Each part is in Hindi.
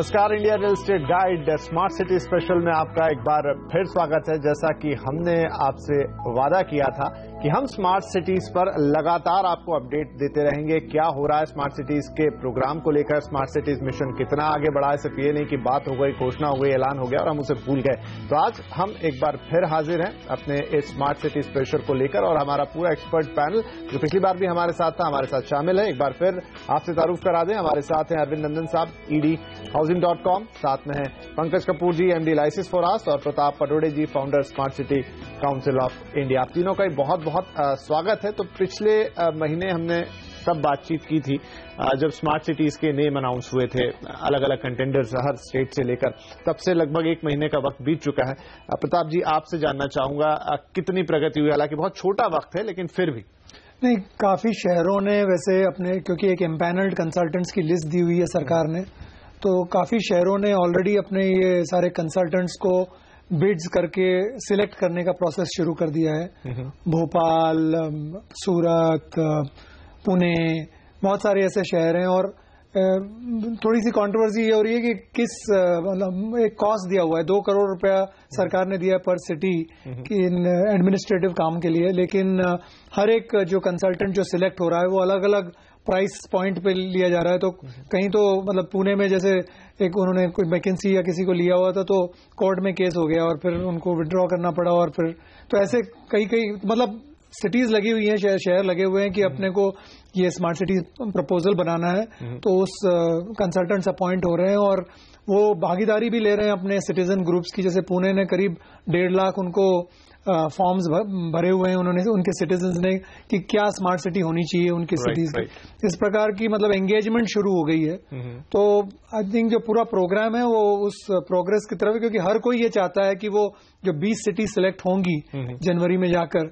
नमस्कार, India real estate guide smart city special में आपका एक बार फिर स्वागत है। जैसा कि हमने आपसे वादा किया था कि हम स्मार्ट सिटीज पर लगातार आपको अपडेट देते रहेंगे, क्या हो रहा है स्मार्ट सिटीज के प्रोग्राम को लेकर, स्मार्ट सिटीज मिशन कितना आगे बढ़ा है। सिर्फ ये नहीं कि बात हो गई, घोषणा हो गई, ऐलान हो गया और हम उसे भूल गए। तो आज हम एक बार फिर हाजिर हैं अपने इस स्मार्ट सिटी स्पेशल को लेकर और हमारा पूरा एक्सपर्ट पैनल जो पिछली बार भी हमारे साथ था, हमारे साथ शामिल है। एक बार फिर आपसे तारुफ करा दें, हमारे साथ हैं अरविंद नंदन साहब, ईडी हाउसिंग.com, साथ में है Pankaj Kapoor ji, MD Liases Foras, और Pratap Patode ji, founder Smart City Council of India. आप तीनों का ही बहुत बहुत स्वागत है। तो पिछले महीने हमने तब बातचीत की थी जब स्मार्ट सिटीज के नेम अनाउंस हुए थे, अलग अलग कंटेंडर्स हर स्टेट से लेकर, तब से लगभग एक महीने का वक्त बीत चुका है। प्रताप जी, आपसे जानना चाहूंगा कितनी प्रगति हुई, हालांकि बहुत छोटा वक्त है लेकिन फिर भी। नहीं, काफी शहरों ने वैसे अपने, क्योंकि एक एम्पैनल्ड कंसल्टेंट्स की लिस्ट दी हुई है सरकार ने, तो काफी शहरों ने ऑलरेडी अपने ये सारे कंसल्टेंट्स को बिड्स करके सिलेक्ट करने का प्रोसेस शुरू कर दिया है। भोपाल, सूरत, पुणे, बहुत सारे ऐसे शहर हैं। और थोड़ी सी कंट्रोवर्सी ये हो रही है कि किस मतलब एक कॉस्ट दिया हुआ है, 2 करोड़ रुपया सरकार ने दिया पर सिटी इन एडमिनिस्ट्रेटिव काम के लिए, लेकिन हर एक जो कंसल्टेंट जो सिलेक्ट हो रहा है वो अलग अलग प्राइस पॉइंट पे लिया जा रहा है। तो कहीं तो मतलब पुणे में जैसे एक उन्होंने कोई मैकेंसी या किसी को लिया हुआ था तो कोर्ट में केस हो गया और फिर उनको विड्रॉ करना पड़ा, और फिर तो ऐसे कई मतलब सिटीज लगी हुई हैं, शहर लगे हुए हैं कि अपने को ये स्मार्ट सिटी प्रपोजल बनाना है, तो उस कंसल्टेंट्स अपॉइंट हो रहे हैं और वो भागीदारी भी ले रहे हैं अपने सिटीजन ग्रुप्स की। जैसे पुणे ने करीब 1.5 लाख उनको फॉर्म्स भरे हुए हैं उन्होंने, उनके सिटीजन्स ने, कि क्या स्मार्ट सिटी होनी चाहिए उनकी सिटीज की। इस प्रकार की मतलब एंगेजमेंट शुरू हो गई है। तो आई थिंक जो पूरा प्रोग्राम है वो उस प्रोग्रेस की तरफ है, क्योंकि हर कोई ये चाहता है कि वो जो 20 सिटी सिलेक्ट होंगी जनवरी में जाकर,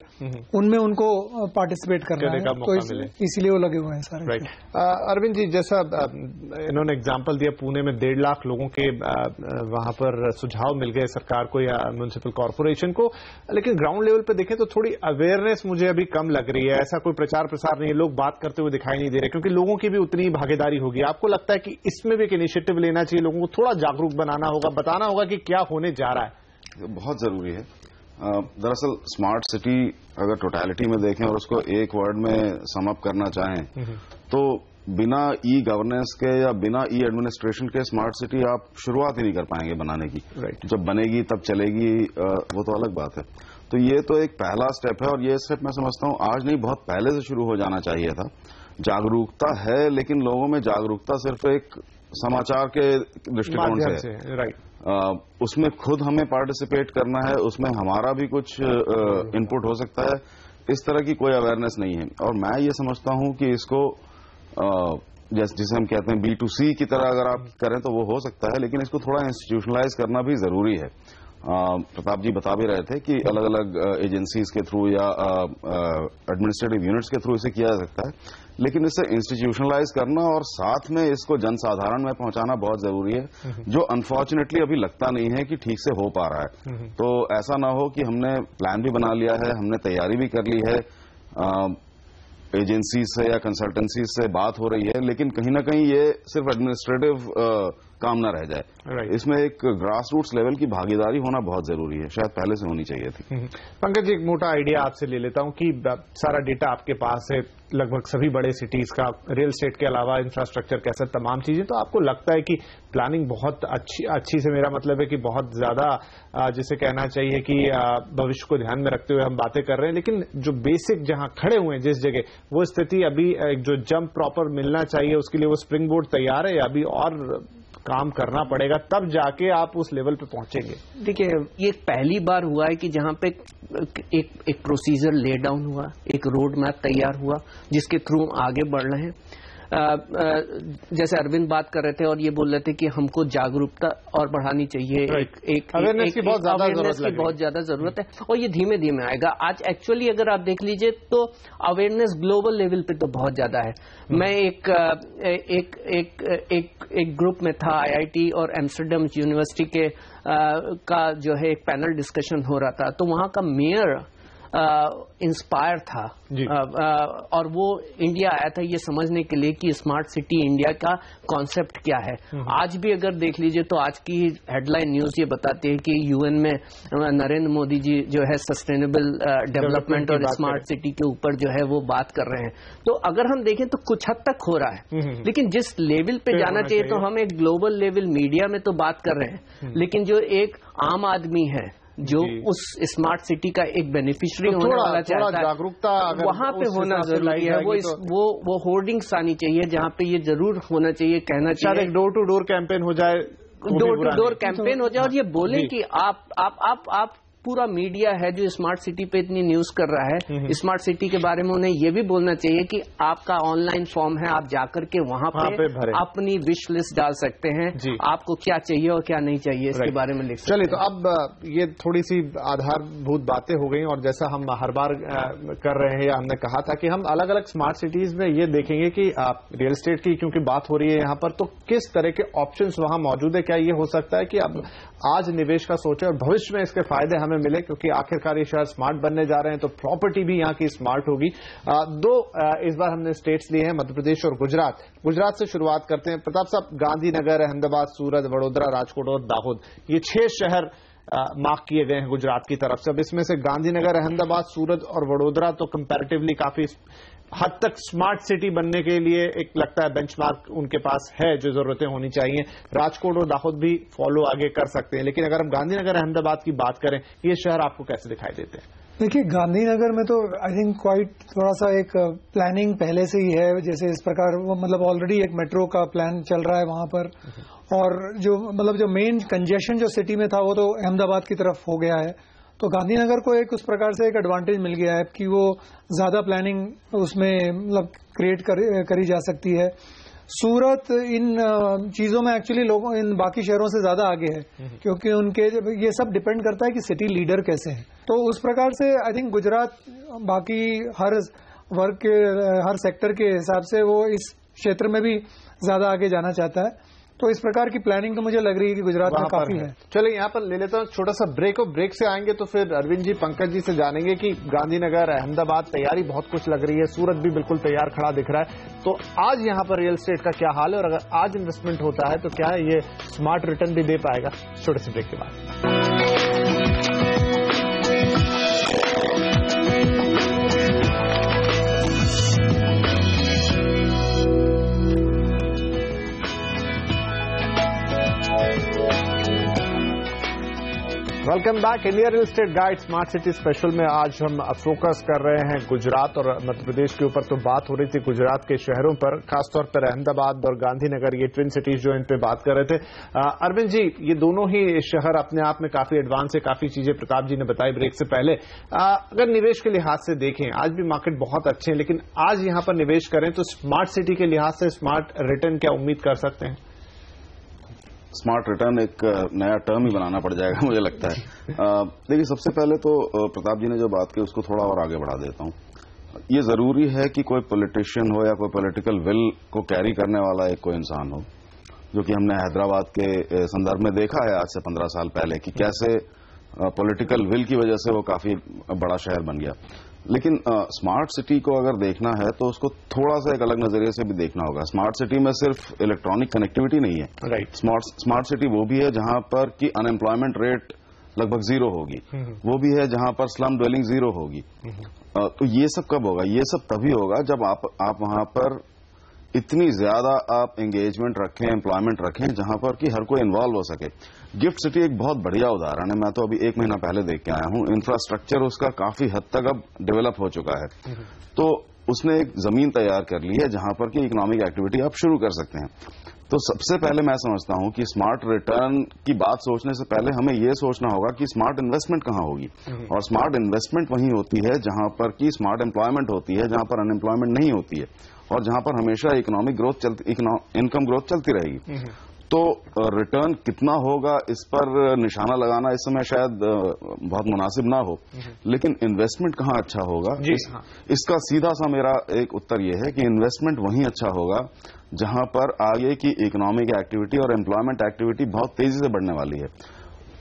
उनमें उनको पार्टिसिपेट करना है, तो इसीलिए वो लगे हुए हैं सारे। अरविंद जी, जैसा इन्होंने एग्जाम्पल दिया, पुणे में 1.5 लाख लोगों के वहां पर सुझाव मिल गए सरकार को या म्युनिसिपल कॉर्पोरेशन को, लेकिन ग्राउंड लेवल पे देखें तो थोड़ी अवेयरनेस मुझे अभी कम लग रही है। ऐसा कोई प्रचार प्रसार नहीं है, लोग बात करते हुए दिखाई नहीं दे रहे, क्योंकि लोगों की भी उतनी भागीदारी होगी। आपको लगता है कि इसमें भी एक इनिशिएटिव लेना चाहिए, लोगों को थोड़ा जागरूक बनाना होगा, बताना होगा कि क्या होने जा रहा है? बहुत जरूरी है। दरअसल स्मार्ट सिटी अगर टोटलिटी में देखें और उसको एक वर्ड में सम अप करना चाहें तो बिना ई गवर्नेंस के या बिना ई एडमिनिस्ट्रेशन के स्मार्ट सिटी आप शुरुआत ही नहीं कर पाएंगे बनाने की। जब बनेगी तब चलेगी, वो तो अलग बात है। तो ये तो एक पहला स्टेप है, और ये स्टेप मैं समझता हूं आज नहीं, बहुत पहले से शुरू हो जाना चाहिए था। जागरूकता है, लेकिन लोगों में जागरूकता सिर्फ एक समाचार के दृष्टिकोण से, उसमें खुद हमें पार्टिसिपेट करना है, उसमें हमारा भी कुछ इनपुट हो सकता है। इस तरह की कोई अवेयरनेस नहीं है, और मैं ये समझता हूं कि इसको जिसे हम कहते हैं B2C की तरह अगर आप करें तो वो हो सकता है, लेकिन इसको थोड़ा इंस्टीट्यूशनलाइज करना भी जरूरी है। प्रताप जी बता भी रहे थे कि अलग अलग एजेंसीज के थ्रू या एडमिनिस्ट्रेटिव यूनिट्स के थ्रू इसे किया जा सकता है, लेकिन इसे इंस्टीट्यूशनलाइज करना और साथ में इसको जनसाधारण में पहुंचाना बहुत जरूरी है, जो अनफॉर्चुनेटली अभी लगता नहीं है कि ठीक से हो पा रहा है। तो ऐसा ना हो कि हमने प्लान भी बना लिया है, हमने तैयारी भी कर ली है, एजेंसी से या कंसल्टेंसी से बात हो रही है, लेकिन कहीं ना कहीं ये सिर्फ एडमिनिस्ट्रेटिव काम ना रह जाए। इसमें एक ग्रास रूट्स लेवल की भागीदारी होना बहुत जरूरी है, शायद पहले से होनी चाहिए थी। पंकज जी, एक मोटा आइडिया आपसे ले लेता हूं कि सारा डेटा आपके पास है, लगभग सभी बड़े सिटीज का, रियल एस्टेट के अलावा इंफ्रास्ट्रक्चर कैसा, तमाम चीजें, तो आपको लगता है कि प्लानिंग बहुत अच्छी से मेरा मतलब है कि बहुत ज्यादा जिसे कहना चाहिए कि भविष्य को ध्यान में रखते हुए हम बातें कर रहे हैं, लेकिन जो बेसिक जहां खड़े हुए हैं जिस जगह, वो स्थिति अभी जो जंप प्रॉपर मिलना चाहिए उसके लिए वो स्प्रिंग बोर्ड तैयार है या अभी और काम करना पड़ेगा, तब जाके आप उस लेवल पे पहुंचेंगे? देखिए, ये पहली बार हुआ है कि जहां पे एक प्रोसीजर ले डाउन हुआ, एक रोड मैप तैयार हुआ जिसके थ्रू आगे बढ़ रहे हैं। जैसे अरविंद बात कर रहे थे और ये बोल रहे थे कि हमको जागरूकता और बढ़ानी चाहिए, अवेयरनेस की बहुत ज्यादा जरूरत है, और ये धीमे धीमे आएगा। आज एक्चुअली अगर आप देख लीजिए तो अवेयरनेस ग्लोबल लेवल पे तो बहुत ज्यादा है। मैं एक ग्रुप में था, IIT और एम्स्टर्डम यूनिवर्सिटी के का जो है एक पैनल डिस्कशन हो रहा था, तो वहां का मेयर इंस्पायर था और वो इंडिया आया था ये समझने के लिए कि स्मार्ट सिटी इंडिया का कॉन्सेप्ट क्या है। आज भी अगर देख लीजिए तो आज की हेडलाइन न्यूज ये बताती है कि यूएन में नरेंद्र मोदी जी जो है सस्टेनेबल डेवलपमेंट और स्मार्ट सिटी के ऊपर जो है वो बात कर रहे हैं। तो अगर हम देखें तो कुछ हद तक हो रहा है, लेकिन जिस लेवल पे जाना चाहिए तो हम एक ग्लोबल लेवल मीडिया में तो बात कर रहे हैं, लेकिन जो एक आम आदमी है जो उस स्मार्ट सिटी का एक बेनिफिशियरी तो होने वाला चाहता है, जागरूकता वहां पे होना जरूरी है। वो होर्डिंग्स आनी चाहिए जहां पे ये जरूर होना चाहिए, कहना चाहिए, डोर टू डोर कैंपेन हो जाए, डोर टू डोर कैंपेन हो जाए और ये बोले कि आप पूरा मीडिया है जो स्मार्ट सिटी पे इतनी न्यूज कर रहा है, स्मार्ट सिटी के बारे में उन्हें ये भी बोलना चाहिए कि आपका ऑनलाइन फॉर्म है, आप जाकर के वहां पे अपनी विश लिस्ट डाल सकते हैं, आपको क्या चाहिए और क्या नहीं चाहिए इसके बारे में लिख सकते हैं। चलिए, तो अब ये थोड़ी सी आधारभूत बातें हो गई और जैसा हम हर बार कर रहे हैं, हमने कहा था कि हम अलग अलग स्मार्ट सिटीज में ये देखेंगे कि रियल एस्टेट की क्योंकि बात हो रही है यहाँ पर, तो किस तरह के ऑप्शंस वहां मौजूद है। क्या ये हो सकता है कि अब आज निवेश का सोचे और भविष्य में इसके फायदे हमें मिले, क्योंकि आखिरकार ये शहर स्मार्ट बनने जा रहे हैं तो प्रॉपर्टी भी यहाँ की स्मार्ट होगी। इस बार हमने स्टेट्स लिए हैं, मध्य प्रदेश और गुजरात। गुजरात से शुरुआत करते हैं। प्रताप साहब, गांधीनगर, अहमदाबाद, सूरत, वडोदरा, राजकोट और दाहोद, ये 6 शहर मार्क किए गए हैं गुजरात की तरफ से। अब इसमें से गांधीनगर, अहमदाबाद, सूरत और वडोदरा तो कंपैरेटिवली काफी हद तक स्मार्ट सिटी बनने के लिए एक लगता है बेंचमार्क उनके पास है, जो जरूरतें होनी चाहिए। राजकोट और दाहोद भी फॉलो आगे कर सकते हैं, लेकिन अगर हम गांधीनगर, अहमदाबाद की बात करें, ये शहर आपको कैसे दिखाई देते हैं? देखिए, गांधीनगर में तो आई थिंक क्वाइट थोड़ा सा एक प्लानिंग पहले से ही है, जैसे इस प्रकार वो मतलब ऑलरेडी एक मेट्रो का प्लान चल रहा है वहां पर, और जो मेन कंजेशन जो सिटी में था वो तो अहमदाबाद की तरफ हो गया है। तो गांधीनगर को एक उस प्रकार से एक एडवांटेज मिल गया है कि वो ज्यादा प्लानिंग उसमें मतलब क्रिएट करी जा सकती है। सूरत इन चीजों में एक्चुअली लोगों इन बाकी शहरों से ज्यादा आगे है, क्योंकि उनके ये सब डिपेंड करता है कि सिटी लीडर कैसे है। तो उस प्रकार से आई थिंक गुजरात बाकी हर वर्ग के हर सेक्टर के हिसाब से वो इस क्षेत्र में भी ज्यादा आगे जाना चाहता है। तो इस प्रकार की प्लानिंग तो मुझे लग रही है कि गुजरात में काफी है। चलिए, यहाँ पर ले लेता हूँ छोटा सा ब्रेक, और ब्रेक से आएंगे तो फिर अरविंद जी, पंकज जी से जानेंगे कि गांधीनगर, अहमदाबाद तैयारी बहुत कुछ लग रही है, सूरत भी बिल्कुल तैयार खड़ा दिख रहा है। तो आज यहाँ पर रियल एस्टेट का क्या हाल है, और अगर आज इन्वेस्टमेंट होता है तो क्या ये स्मार्ट रिटर्न भी दे पाएगा? छोटे से ब्रेक के बाद। Welcome back. India real estate guide smart city special में आज हम फोकस कर रहे हैं गुजरात और मध्य प्रदेश के ऊपर। तो बात हो रही थी गुजरात के शहरों पर, खासतौर पर अहमदाबाद और गांधीनगर, ये ट्विन सिटीज जो इन पे बात कर रहे थे। अरविंद जी, ये दोनों ही शहर अपने आप में काफी एडवांस है, काफी चीजें प्रताप जी ने बताई ब्रेक से पहले। अगर निवेश के लिहाज से देखें, आज भी मार्केट बहुत अच्छे हैं, लेकिन आज यहां पर निवेश करें तो स्मार्ट सिटी के लिहाज से स्मार्ट रिटर्न क्या उम्मीद कर सकते हैं? स्मार्ट रिटर्न एक नया टर्म ही बनाना पड़ जाएगा मुझे लगता है। देखिए, सबसे पहले तो प्रताप जी ने जो बात की उसको थोड़ा और आगे बढ़ा देता हूं। ये जरूरी है कि कोई पॉलिटिशियन हो या कोई पॉलिटिकल विल को कैरी करने वाला एक कोई इंसान हो, जो कि हमने हैदराबाद के संदर्भ में देखा है आज से 15 साल पहले कि कैसे पॉलिटिकल विल की वजह से वो काफी बड़ा शहर बन गया। लेकिन स्मार्ट सिटी को अगर देखना है तो उसको थोड़ा सा एक अलग नजरिए से भी देखना होगा। स्मार्ट सिटी में सिर्फ इलेक्ट्रॉनिक कनेक्टिविटी नहीं है, राइट। स्मार्ट सिटी वो भी है जहां पर कि अनएम्प्लॉयमेंट रेट लगभग 0 होगी, वो भी है जहां पर स्लम ड्वेलिंग 0 होगी। तो ये सब कब होगा? ये सब तभी होगा जब आप वहां पर इतनी ज्यादा आप एंगेजमेंट रखें, एम्प्लॉयमेंट रखें, जहां पर कि हर कोई इन्वॉल्व हो सके। गिफ्ट सिटी एक बहुत बढ़िया उदाहरण है। मैं तो अभी 1 महीना पहले देख के आया हूं। इंफ्रास्ट्रक्चर उसका काफी हद तक अब डेवलप हो चुका है, तो उसने एक जमीन तैयार कर ली है जहां पर कि इकोनॉमिक एक्टिविटी आप शुरू कर सकते हैं। तो सबसे पहले मैं समझता हूं कि स्मार्ट रिटर्न की बात सोचने से पहले हमें यह सोचना होगा कि स्मार्ट इन्वेस्टमेंट कहां होगी, और स्मार्ट इन्वेस्टमेंट वहीं होती है जहां पर कि स्मार्ट एम्प्लॉयमेंट होती है, जहां पर अनएम्प्लॉयमेंट नहीं होती है, और जहां पर हमेशा इकोनॉमिक ग्रोथ इनकम ग्रोथ चलती रहेगी। तो रिटर्न कितना होगा इस पर निशाना लगाना इस समय शायद बहुत मुनासिब ना हो, लेकिन इन्वेस्टमेंट कहां अच्छा होगा इसका सीधा सा मेरा एक उत्तर यह है कि इन्वेस्टमेंट वहीं अच्छा होगा जहां पर आगे की इकोनॉमिक एक्टिविटी और एम्प्लॉयमेंट एक्टिविटी बहुत तेजी से बढ़ने वाली है।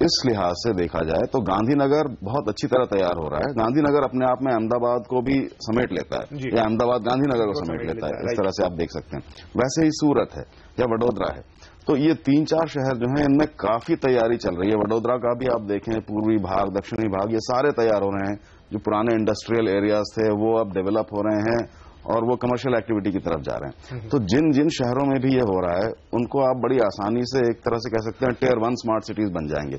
इस लिहाज से देखा जाए तो गांधीनगर बहुत अच्छी तरह तैयार हो रहा है। गांधीनगर अपने आप में अहमदाबाद को भी समेट लेता है या अहमदाबाद गांधीनगर को समेट लेता है, इस तरह से आप देख सकते हैं। वैसे ही सूरत है या वडोदरा है, तो ये 3-4 शहर जो हैं इनमें काफी तैयारी चल रही है। वडोदरा का भी आप देखें, पूर्वी भाग, दक्षिणी भाग, ये सारे तैयार हो रहे हैं। जो पुराने इंडस्ट्रियल एरियाज थे वो अब डेवलप हो रहे हैं और वो कमर्शियल एक्टिविटी की तरफ जा रहे हैं। तो जिन जिन शहरों में भी ये हो रहा है उनको आप बड़ी आसानी से एक तरह से कह सकते हैं Tier 1 स्मार्ट सिटीज बन जाएंगे,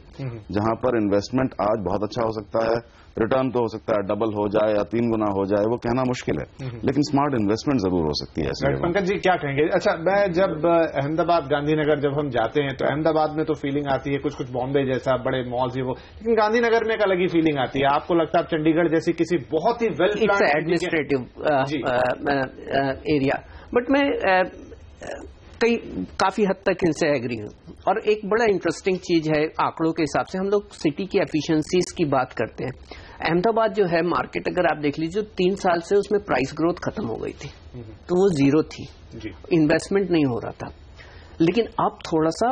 जहां पर इन्वेस्टमेंट आज बहुत अच्छा हो सकता है, रिटर्न तो हो सकता है डबल हो जाए या 3 गुना हो जाए, वो कहना मुश्किल है, लेकिन स्मार्ट इन्वेस्टमेंट जरूर हो सकती है। पंकज जी क्या कहेंगे? अच्छा, मैं जब अहमदाबाद गांधीनगर जब हम जाते हैं तो अहमदाबाद में तो फीलिंग आती है कुछ बॉम्बे जैसा, बड़े मॉल्स ही वो, लेकिन गांधीनगर में एक अलग ही फीलिंग आती है। आपको लगता है चंडीगढ़ जैसी किसी बहुत ही well planned administrative area, but मैं काफी हद तक इनसे एग्री हूं। और एक बड़ा इंटरेस्टिंग चीज है, आंकड़ों के हिसाब से हम लोग सिटी की एफिशिएंसीज की बात करते हैं। अहमदाबाद जो है मार्केट, अगर आप देख लीजिए 3 साल से उसमें प्राइस ग्रोथ खत्म हो गई थी, तो वो 0 थी, इन्वेस्टमेंट नहीं हो रहा था। लेकिन अब थोड़ा सा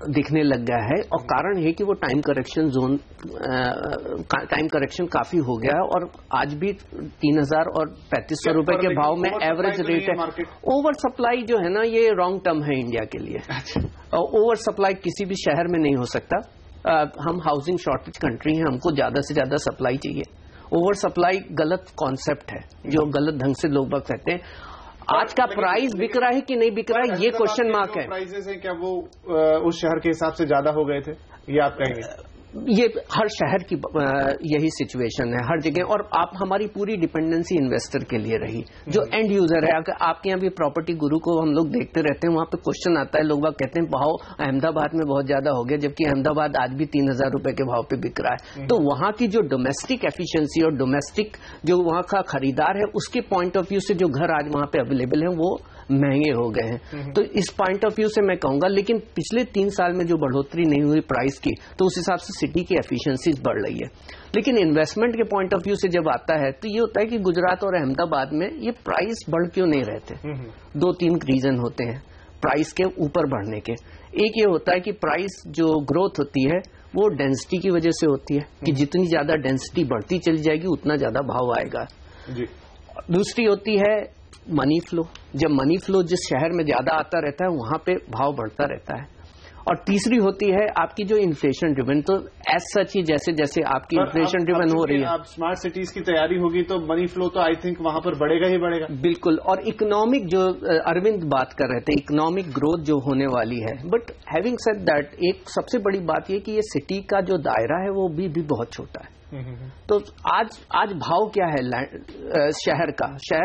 दिखने लग गया है और कारण है कि वो टाइम करेक्शन काफी हो गया है और आज भी 3000 और 3500 रुपए के भाव में एवरेज रेट है। ओवर सप्लाई जो है ना, ये रॉन्ग टर्म है इंडिया के लिए। ओवर सप्लाई किसी भी शहर में नहीं हो सकता। हम हाउसिंग शॉर्टेज कंट्री हैं, हमको ज्यादा से ज्यादा सप्लाई चाहिए। ओवर सप्लाई गलत कॉन्सेप्ट है जो गलत ढंग से लोग कहते हैं। आज का प्राइस बिक रहा है कि नहीं बिक रहा है, ये क्वेश्चन मार्क है। प्राइसेस हैं क्या वो उस शहर के हिसाब से ज्यादा हो गए थे, ये आप कहेंगे? ये हर शहर की यही सिचुएशन है, हर जगह। और आप हमारी पूरी डिपेंडेंसी इन्वेस्टर के लिए रही, जो एंड यूजर है। आपके यहाँ भी प्रॉपर्टी गुरु को हम लोग देखते रहते हैं, वहां पे क्वेश्चन आता है, लोग कहते हैं भाव अहमदाबाद में बहुत ज्यादा हो गया, जबकि अहमदाबाद आज भी 3000 रुपए के भाव पे बिक रहा है। तो वहां की जो डोमेस्टिक एफिशिएंसी और डोमेस्टिक जो वहां का खरीदार है, उसके पॉइंट ऑफ व्यू से जो घर आज वहां पे अवेलेबल है वो महंगे हो गए हैं। तो इस पॉइंट ऑफ व्यू से मैं कहूंगा, लेकिन पिछले 3 साल में जो बढ़ोतरी नहीं हुई प्राइस की, तो उस हिसाब से सिटी की एफिशिएंसीज बढ़ रही है। लेकिन इन्वेस्टमेंट के पॉइंट ऑफ व्यू से जब आता है तो ये होता है कि गुजरात और अहमदाबाद में ये प्राइस बढ़ क्यों नहीं रहते? 2-3 रीजन होते हैं प्राइस के ऊपर बढ़ने के। एक ये होता है कि प्राइस जो ग्रोथ होती है वो डेंसिटी की वजह से होती है, कि जितनी ज्यादा डेंसिटी बढ़ती चली जाएगी उतना ज्यादा भाव आएगा। दूसरी होती है मनी फ्लो। जब मनी फ्लो जिस शहर में ज्यादा आता रहता है वहां पे भाव बढ़ता रहता है। और तीसरी होती है आपकी जो इन्फ्लेशन ड्रिवन। तो एज सच ही जैसे जैसे आपकी इन्फ्लेशन ड्रिवन हो रही है, आप स्मार्ट सिटीज की तैयारी होगी तो मनी फ्लो तो आई थिंक वहां पर बढ़ेगा ही बढ़ेगा। बिल्कुल। और इकोनॉमिक जो अरविंद बात कर रहे थे, इकोनॉमिक ग्रोथ जो होने वाली है, बट हैविंग सेड दैट एक सबसे बड़ी बात यह कि ये सिटी का जो दायरा है वो भी बहुत छोटा है। तो आज भाव क्या है शहर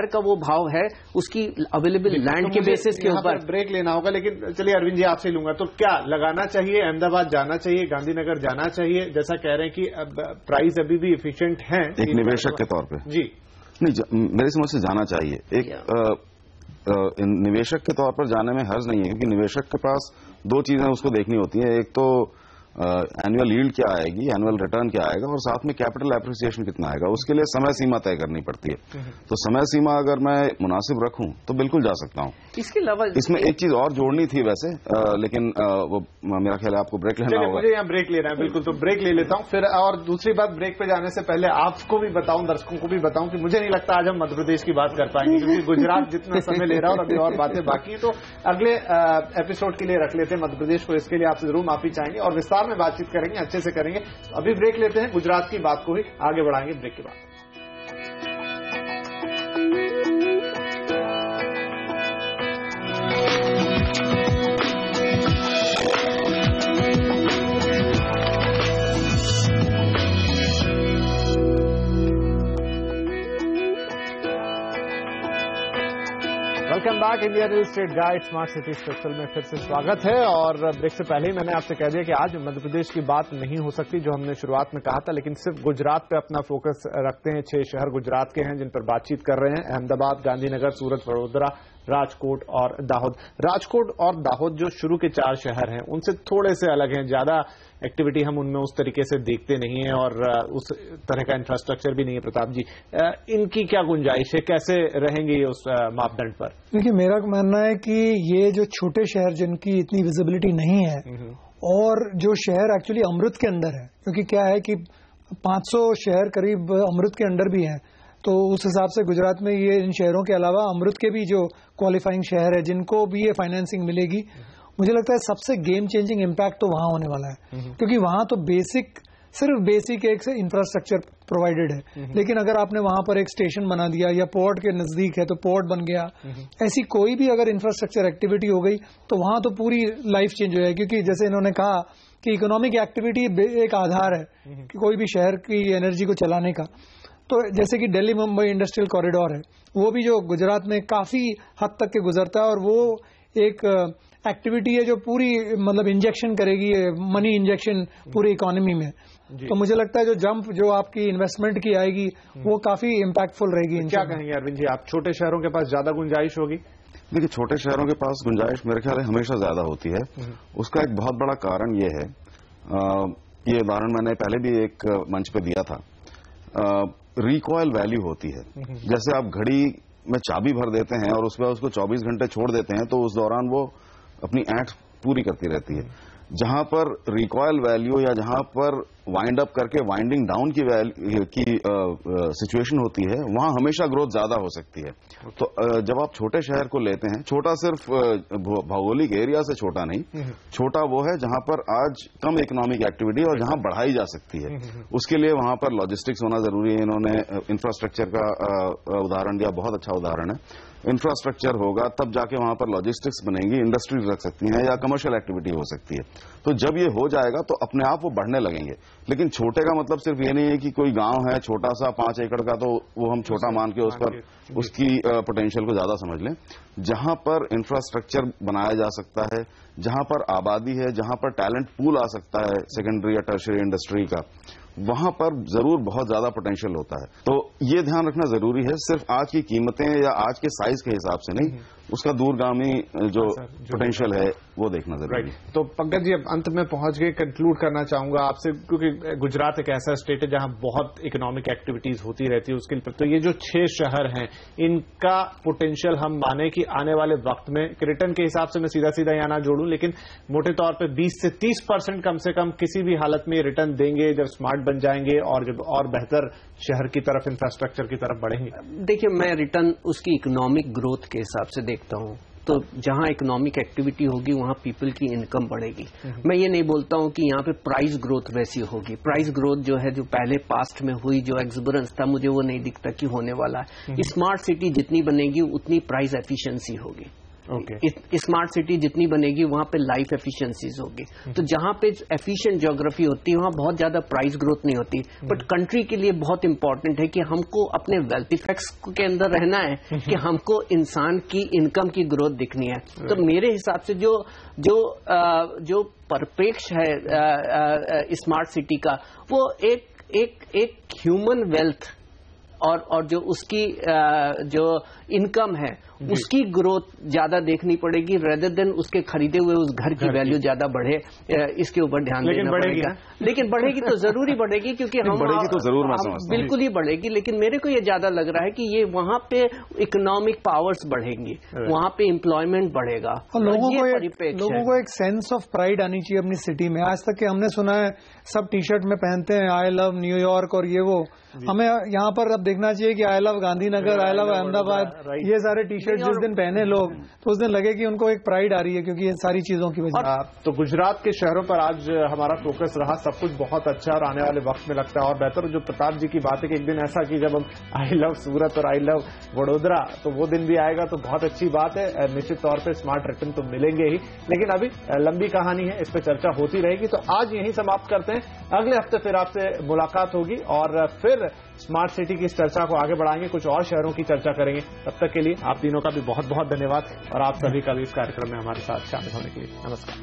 का वो भाव है उसकी अवेलेबल लैंड के बेसिस के ऊपर। ब्रेक लेना होगा, लेकिन चलिए अरविंद जी आपसे लूंगा, तो क्या लगाना चाहिए? अहमदाबाद जाना चाहिए, गांधीनगर जाना चाहिए? जैसा कह रहे हैं कि प्राइस अभी भी एफिशिएंट हैं एक निवेशक के तौर पे। जी नहीं, मेरी समझ से जाना चाहिए। एक निवेशक के तौर पर जाने में हर्ज नहीं है, क्योंकि निवेशक के पास 2 चीजें उसको देखनी होती है। एक तो एनुअल यील्ड क्या आएगी, एनुअल रिटर्न क्या आएगा, और साथ में कैपिटल एप्रिसिएशन कितना आएगा। उसके लिए समय सीमा तय करनी पड़ती है। तो समय सीमा अगर मैं मुनासिब रखूं तो बिल्कुल जा सकता हूं। इसके अलावा इसमें एक चीज और जोड़नी थी वैसे, लेकिन वो मेरा ख्याल है आपको ब्रेक लेना होगा। मुझे यहाँ ब्रेक लेना है, बिल्कुल, तो ब्रेक ले लेता हूँ फिर। और दूसरी बात, ब्रेक पे जाने से पहले आपको भी बताऊं, दर्शकों को भी बताऊं कि मुझे नहीं लगता आज हम मध्य प्रदेश की बात कर पाएंगे, क्योंकि गुजरात जितना समय ले रहा है और अभी और बातें बाकी, तो अगले एपिसोड के लिए रख लेते हैं मध्य प्रदेश को। इसके लिए आपसे जरूर माफी चाहेंगे और विस्तार में बातचीत करेंगे, अच्छे से करेंगे। अभी ब्रेक लेते हैं, गुजरात की बात को ही आगे बढ़ाएंगे ब्रेक के बाद। Welcome back. India real estate guide smart city special में फिर से स्वागत है। और ब्रेक से पहले ही मैंने आपसे कह दिया कि आज मध्य प्रदेश की बात नहीं हो सकती, जो हमने शुरुआत में कहा था, लेकिन सिर्फ गुजरात पे अपना फोकस रखते हैं। 6 शहर गुजरात के हैं जिन पर बातचीत कर रहे हैं। अहमदाबाद, गांधीनगर, सूरत, वडोदरा, राजकोट और दाहोद। राजकोट और दाहोद जो शुरू के 4 शहर हैं उनसे थोड़े से अलग हैं। ज्यादा एक्टिविटी हम उनमें उस तरीके से देखते नहीं है और उस तरह का इंफ्रास्ट्रक्चर भी नहीं है। प्रताप जी, इनकी क्या गुंजाइश है, कैसे रहेंगे ये उस मापदंड पर? देखिए, मेरा मानना है कि ये जो छोटे शहर जिनकी इतनी विजिबिलिटी नहीं है और जो शहर एक्चुअली अमृत के अंदर है, क्योंकि क्या है कि 500 शहर करीब अमृत के अंदर भी हैं, तो उस हिसाब से गुजरात में ये इन शहरों के अलावा अमृत के भी जो क्वालिफाइंग शहर है जिनको भी ये फाइनेंसिंग मिलेगी, मुझे लगता है सबसे गेम चेंजिंग इम्पैक्ट तो वहां होने वाला है, क्योंकि वहां तो सिर्फ बेसिक एक इंफ्रास्ट्रक्चर प्रोवाइडेड है, लेकिन अगर आपने वहां पर एक स्टेशन बना दिया या पोर्ट के नजदीक है तो पोर्ट बन गया, ऐसी कोई भी अगर इंफ्रास्ट्रक्चर एक्टिविटी हो गई तो वहां तो पूरी लाइफ चेंज हो जाएगी। क्योंकि जैसे इन्होंने कहा कि इकोनॉमिक एक्टिविटी एक आधार है कि कोई भी शहर की एनर्जी को चलाने का। तो जैसे कि दिल्ली मुंबई इंडस्ट्रियल कॉरिडोर है, वो भी जो गुजरात में काफी हद तक के गुजरता है, और वो एक एक्टिविटी है जो पूरी मतलब इंजेक्शन करेगी, मनी इंजेक्शन पूरी इकोनॉमी में। तो मुझे लगता है जो जंप जो आपकी इन्वेस्टमेंट की आएगी वो काफी इम्पैक्टफुल रहेगी। क्या कहेंगे अरविंद जी, आप छोटे शहरों के पास ज्यादा गुंजाइश होगी? देखिए, छोटे शहरों के पास गुंजाइश मेरे ख्याल हमेशा ज्यादा होती है। उसका एक बहुत बड़ा कारण ये है, ये उदाहरण मैंने पहले भी एक मंच पे दिया था, रिकॉयल वैल्यू होती है। जैसे आप घड़ी में चाबी भर देते हैं और उसके बाद उसको 24 घंटे छोड़ देते हैं तो उस दौरान वो अपनी ऐंठ पूरी करती रहती है। जहां पर रिकॉयल वैल्यू या जहां पर वाइंड अप करके वाइंडिंग डाउन की सिचुएशन होती है, वहां हमेशा ग्रोथ ज्यादा हो सकती है। तो जब आप छोटे शहर को लेते हैं, छोटा सिर्फ भौगोलिक एरिया से छोटा नहीं, छोटा वो है जहां पर आज कम इकोनॉमिक एक्टिविटी और जहां बढ़ाई जा सकती है। उसके लिए वहां पर लॉजिस्टिक्स होना जरूरी है। इन्होंने इंफ्रास्ट्रक्चर का उदाहरण दिया, बहुत अच्छा उदाहरण है। इंफ्रास्ट्रक्चर होगा तब जाके वहां पर लॉजिस्टिक्स बनेंगी, इंडस्ट्रीज रख सकती हैं या कमर्शियल एक्टिविटी हो सकती है। तो जब ये हो जाएगा तो अपने आप वो बढ़ने लगेंगे। लेकिन छोटे का मतलब सिर्फ ये नहीं है कि कोई गांव है छोटा सा 5 एकड़ का तो वो हम छोटा मान के उस पर उसकी पोटेंशियल को ज्यादा समझ लें। जहां पर इंफ्रास्ट्रक्चर बनाया जा सकता है, जहां पर आबादी है, जहां पर टैलेंट पूल आ सकता है सेकेंडरी या टर्शियरी इंडस्ट्री का, वहां पर जरूर बहुत ज्यादा पोटेंशियल होता है। तो ये ध्यान रखना जरूरी है, सिर्फ आज की कीमतें या आज के साइज के हिसाब से नहीं, उसका दूरगामी जो पोटेंशियल है वो देखना जरूरी है। तो पंकज जी, अब अंत में पहुंच गए, कंक्लूड करना चाहूंगा आपसे, क्योंकि गुजरात एक ऐसा स्टेट है जहां बहुत इकोनॉमिक एक्टिविटीज होती रहती है उसके लिए। तो ये जो 6 शहर हैं, इनका पोटेंशियल हम माने कि आने वाले वक्त में रिटर्न के हिसाब से मैं सीधा सीधा यहाँ ना जोड़ूं, लेकिन मोटे तौर पर 20 से 30% कम से कम किसी भी हालत में रिटर्न देंगे जब स्मार्ट बन जाएंगे और जब और बेहतर शहर की तरफ, इंफ्रास्ट्रक्चर की तरफ बढ़ेंगे। देखिए, मैं रिटर्न उसकी इकोनॉमिक ग्रोथ के हिसाब से देखता हूं। तो जहां इकोनॉमिक एक्टिविटी होगी वहां पीपल की इनकम बढ़ेगी। मैं ये नहीं बोलता हूं कि यहाँ पे प्राइस ग्रोथ वैसी होगी। प्राइस ग्रोथ जो है, जो पहले पास्ट में हुई, जो एक्सुबरेंस था, मुझे वो नहीं दिखता कि होने वाला है। स्मार्ट सिटी जितनी बनेगी उतनी प्राइस एफिशिएंसी होगी। स्मार्ट सिटी जितनी बनेगी वहां पे लाइफ एफिशिएंसीज होगी। तो जहां पे एफिशिएंट ज्योग्राफी होती है वहां बहुत ज्यादा प्राइस ग्रोथ नहीं होती। बट कंट्री के लिए बहुत इंपॉर्टेंट है कि हमको अपने वेल्थ इफेक्ट्स के अंदर रहना है कि हमको इंसान की इनकम की ग्रोथ दिखनी है। तो मेरे हिसाब से जो परिप्रेक्ष्य है स्मार्ट सिटी का, वो एक ह्यूमन वेल्थ और जो उसकी जो इनकम है उसकी ग्रोथ ज्यादा देखनी पड़ेगी, रेदर देन उसके खरीदे हुए उस घर की वैल्यू ज्यादा बढ़े, इसके ऊपर ध्यान देना पड़ेगा। लेकिन बढ़ेगी तो जरूरी बढ़ेगी, क्योंकि हम बढ़ेगी तो जरूर मैं समझता हूं, बिल्कुल ही बढ़ेगी। लेकिन मेरे को ये ज्यादा लग रहा है कि ये वहां पे इकोनॉमिक पावर्स बढ़ेंगी, वहां पे एम्प्लॉयमेंट बढ़ेगा और लोगों को एक सेंस ऑफ प्राइड आनी चाहिए अपनी सिटी में। आज तक के हमने सुना है सब टी शर्ट में पहनते हैं आई लव न्यूयॉर्क और ये वो, हमें यहाँ पर अब देखना चाहिए कि I love Gandhinagar, I love Ahmedabad, ये सारे टी शर्ट जिस दिन पहने लोग तो उस दिन लगे कि उनको एक प्राइड आ रही है, क्योंकि ये सारी चीजों की वजह। तो गुजरात के शहरों पर आज हमारा फोकस रहा, सब कुछ बहुत अच्छा और आने वाले वक्त में लगता है और बेहतर। जो प्रताप जी की बात है कि एक दिन ऐसा कि जब हम आई लव सूरत और आई लव वडोदरा, तो वो दिन भी आएगा तो बहुत अच्छी बात है। निश्चित तौर पर स्मार्ट रिटर्न तो मिलेंगे ही, लेकिन अभी लंबी कहानी है, इस पर चर्चा होती रहेगी। तो आज यही समाप्त करते हैं, अगले हफ्ते फिर आपसे मुलाकात होगी और फिर स्मार्ट सिटी की इस चर्चा को आगे बढ़ाएंगे, कुछ और शहरों की चर्चा करेंगे। तब तक के लिए आप तीनों का भी बहुत बहुत धन्यवाद और आप सभी का भी इस कार्यक्रम में हमारे साथ शामिल होने के लिए नमस्कार।